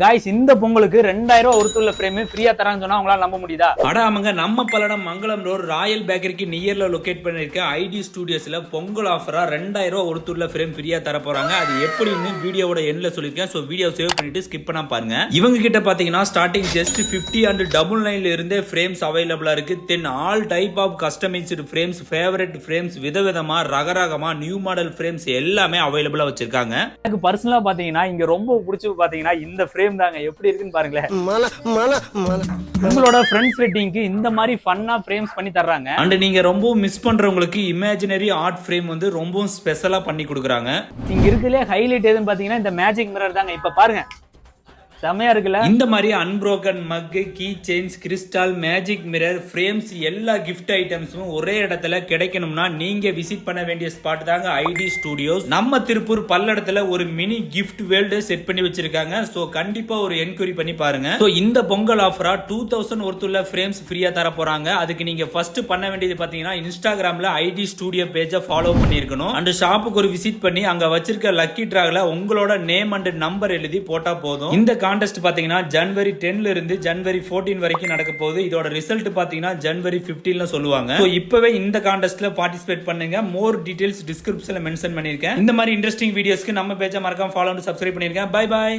Guys இந்த பொங்கலுக்கு 2000 ரூபாய் ஒருத்துள்ள ஃப்ரேம் ஃப்ரீயா தரான்னு சொன்னா உங்களால நம்ப முடியுதா? அடாமங்க நம்ம பல்லடம் மங்களம் ரோட் ராயல் பேக்கரிக்கு நியர்ல லொகேட் பண்ணிருக்க ஐடி ஸ்டுடியோஸ்ல பொங்கல் ஆஃபரா 2000 ரூபாய் ஒருத்துள்ள ஃப்ரேம் ஃப்ரீயா தர போறாங்க. அது எப்படின்னு வீடியோவோட எண்ட்ல சொல்லிருக்கேன். சோ வீடியோ சேவ் பண்ணிட்டு ஸ்கிப் பண்ணாம பாருங்க. இவங்க கிட்ட பாத்தீங்கன்னா ஸ்டார்டிங் ஜஸ்ட் 50 அண்ட் டபுள் லைன்ல இருந்தே ஃப்ரேம்ஸ் அவைலபிளா இருக்கு. Then all type of customised frames, favourite frames, விதவிதமா ரகரகமா நியூ மாடல் ஃப்ரேம்ஸ் எல்லாமே அவைலபிளா வச்சிருக்காங்க. எனக்கு பர்சனலா பாத்தீங்கன்னா இங்க ரொம்ப பிடிச்சது பாத்தீங்கன்னா இந்த ஃப்ரேம் தாங்க. எப்படி இருக்குன்னு பாருங்களேன். உங்களோட ஃப்ரெண்ட்ஸ் வெட்டிங்க்கு இந்த மாதிரி ஃபன்னா ஃப்ரேம்ஸ் பண்ணி தர்றாங்க. அண்ட் நீங்க ரொம்ப மிஸ் பண்றவங்களுக்கு இமேஜினரி ஆர்ட் ஃப்ரேம் வந்து ரொம்ப ஸ்பெஷலா பண்ணி கொடுக்குறாங்க. இங்க இருக்குலே ஹைலைட் எதுன்னு பாத்தீங்கன்னா இந்த மேஜிக் மிரர் தாங்க. இப்ப பாருங்க, செமையா இருக்குல்ல? இந்த மாதிரி unbroken mug, key chains, crystal, magic mirror, frames எல்லா கிஃப்ட் ஐட்டம்ஸும் ஒரே இடத்துல கிடைக்கணும்னா நீங்க விசிட் பண்ண வேண்டிய ஸ்பாட் தாங்க ஐடி ஸ்டுடியோஸ். நம்ம திருப்பூர் பல்லடத்துல ஒரு மினி கிஃப்ட் வேர்ல்டு செட் பண்ணி வச்சிருக்காங்க. சோ கண்டிப்பா ஒரு என்கொயரி பண்ணி பாருங்க. சோ இந்த பொங்கல் ஆஃபரா 2000 ஒருத்துள்ள ஃப்ரேம்ஸ் ஃப்ரீயா தர போறாங்க. அதுக்கு நீங்க ஃபர்ஸ்ட் பண்ண வேண்டியது பாத்தீங்கன்னா இன்ஸ்டாகிராம்ல ஐடி ஸ்டுடியோ பேஜை ஃபாலோ பண்ணிருக்கணும். அண்ட் ஷாப்புக்கு ஒரு விசிட் பண்ணி அங்க வச்சிருக்க லக்கி டிராக்ல உங்களோட நேம் அண்ட் நம்பர் எழுதி போட்டா போதும். இந்த கான்டெஸ்ட் பாத்தீங்கன்னா ஜனவரி 10ல இருந்து ஜனவரி 14 வரைக்கும் நடக்க போகுது. இதோட ரிசல்ட் பாத்தீங்கன்னா ஜனவரி 15ல சொல்லுவாங்க. சோ இப்பவே இந்த கான்டெஸ்ட்ல பார்ட்டிசிபேட் பண்ணுங்க. மோர் டீடைல்ஸ் டிஸ்கிரிப்ஷன்ல மென்ஷன் பண்ணிருக்கேன். இந்த மாதிரி இன்ட்ரெஸ்டிங் வீடியோஸ்க்கு நம்ம பேஜை மறக்காம ஃபாலோ அண்ட் சப்ஸ்கிரைப் பண்ணிருக்கேன். Bye by.